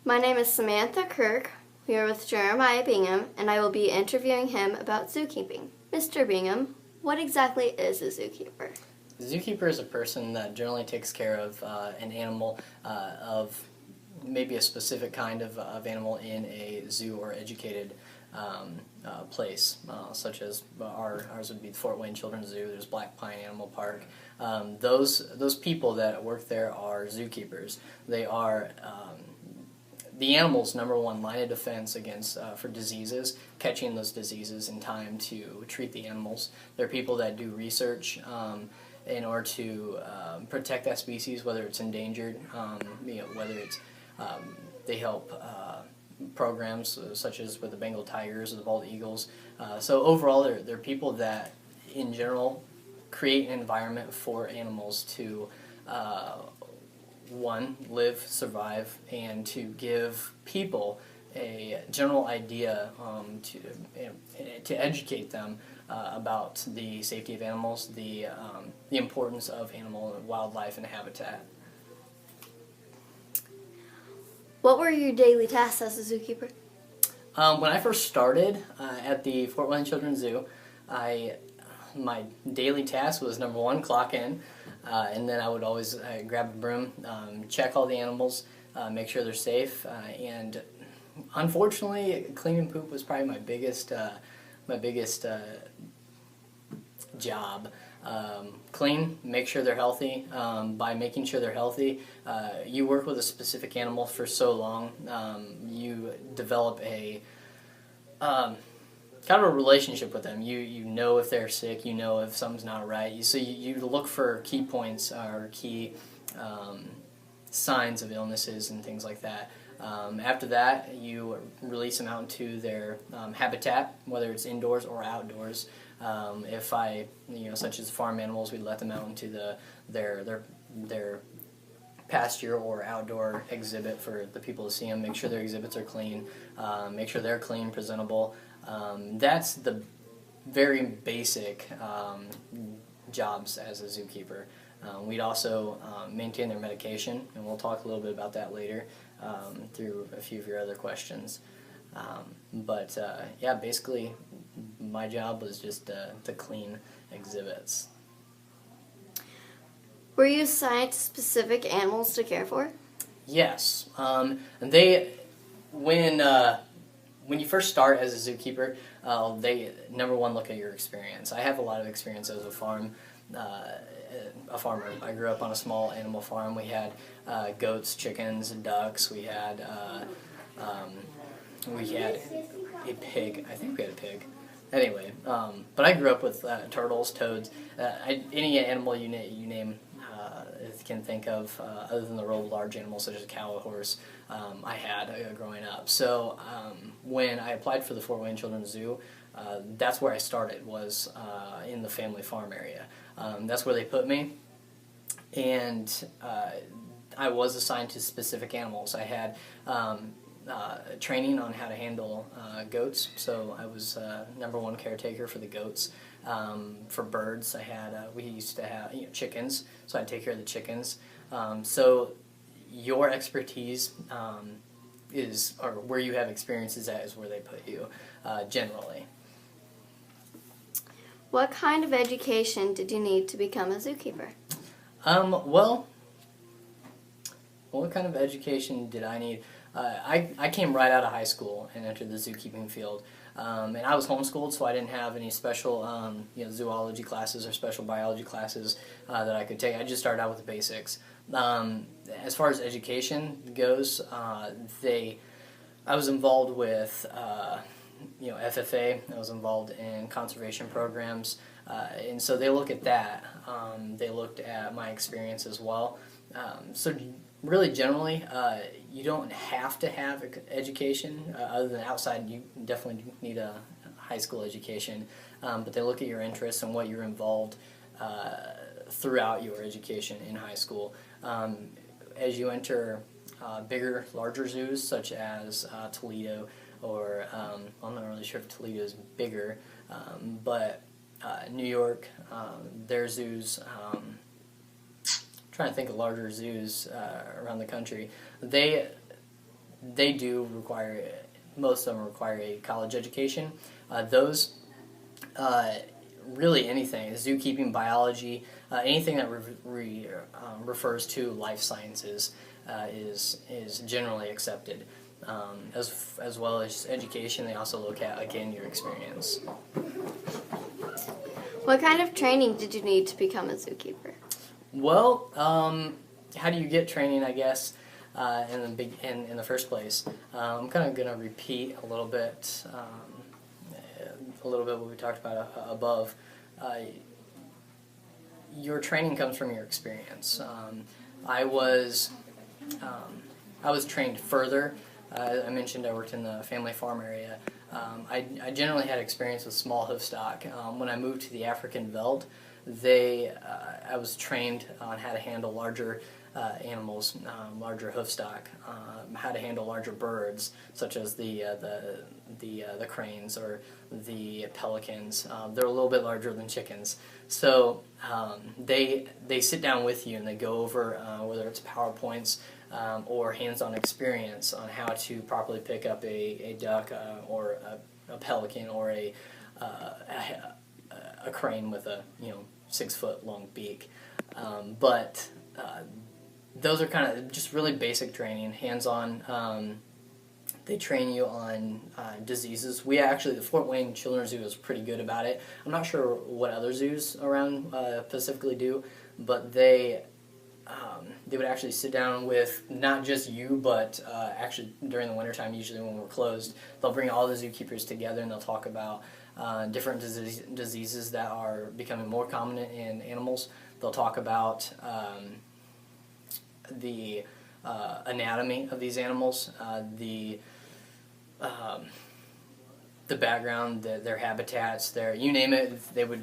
My name is Samantha Kirk. We are with Jeremiah Bingham, and I will be interviewing him about zookeeping. Mr. Bingham, what exactly is a zookeeper? The zookeeper is a person that generally takes care of an animal of maybe a specific kind of animal in a zoo or educated place, such as ours would be the Fort Wayne Children's Zoo. There's Black Pine Animal Park. Those people that work there are zookeepers. They are the animal's number one line of defense against for diseases, catching those diseases in time to treat the animals. They're people that do research in order to protect that species, whether it's endangered, whether it's they help programs such as with the Bengal tigers or the bald eagles. So overall, they're people that, in general, create an environment for animals to one, live, survive, and to give people a general idea to educate them about the safety of animals, the importance of animal and wildlife and habitat. What were your daily tasks as a zookeeper? When I first started at the Fort Wayne Children's Zoo, my daily task was number one, clock in, and then I would always grab a broom, check all the animals, make sure they're safe, and unfortunately, cleaning poop was probably my biggest job. Clean, make sure they're healthy. By making sure they're healthy, you work with a specific animal for so long, you develop a kind of a relationship with them. You know if they're sick, you know if something's not right. So you look for key points or key signs of illnesses and things like that. After that, you release them out into their habitat, whether it's indoors or outdoors. Such as farm animals, we let them out into their pasture or outdoor exhibit for the people to see them. Make sure their exhibits are clean. Make sure they're clean, presentable. That's the very basic jobs as a zookeeper. We'd also maintain their medication, and we'll talk a little bit about that later through a few of your other questions. Basically, my job was just to clean exhibits. Were you assigned to specific animals to care for? Yes, and when you first start as a zookeeper, they number one look at your experience. I have a lot of experience as a farmer. I grew up on a small animal farm. We had goats, chickens, ducks. We had a pig. I think we had a pig. Anyway, but I grew up with turtles, toads, any animal you name can think of, other than the real large animals such as a cow or horse. I had growing up. So when I applied for the Fort Wayne Children's Zoo, that's where I started, was in the family farm area. That's where they put me, and I was assigned to specific animals. I had training on how to handle goats, so I was number one caretaker for the goats. For birds, we used to have chickens, so I'd take care of the chickens. So your expertise or where you have experiences at is where they put you, generally. What kind of education did you need to become a zookeeper? What kind of education did I need? I came right out of high school and entered the zookeeping field. And I was homeschooled, so I didn't have any special zoology classes or special biology classes that I could take. I just started out with the basics. As far as education goes, I was involved with FFA. I was involved in conservation programs, and so they look at that. They looked at my experience as well. So really, generally, you don't have to have education. Other than outside, you definitely need a high school education. But they look at your interests and what you're involved throughout your education in high school. As you enter bigger, larger zoos, such as Toledo, or I'm not really sure if Toledo is bigger, but New York, their zoos, trying to think of larger zoos around the country, they they do require, most of them require a college education. Those really anything, zookeeping, biology, anything that refers to life sciences is generally accepted. As well as education, they also look at, again, your experience. What kind of training did you need to become a zookeeper? Well, how do you get training, I guess, in the first place? I'm kind of going to repeat a little bit what we talked about above. Your training comes from your experience. I was trained further. I mentioned I worked in the family farm area. I generally had experience with small hoof stock. When I moved to the African veld, I was trained on how to handle larger animals, larger hoof stock, how to handle larger birds, such as the cranes or the pelicans. They're a little bit larger than chickens, so they sit down with you and they go over whether it's PowerPoints or hands-on experience on how to properly pick up a duck or a pelican or a crane with a 6-foot long beak. But those are kind of just really basic training, hands-on. They train you on diseases. The Fort Wayne Children's Zoo is pretty good about it. I'm not sure what other zoos around specifically do, but they would actually sit down with not just you, but actually during the wintertime, usually when we're closed, they'll bring all the zookeepers together and they'll talk about different diseases that are becoming more common in animals. They'll talk about the anatomy of these animals, the background, their habitats, you name it. They would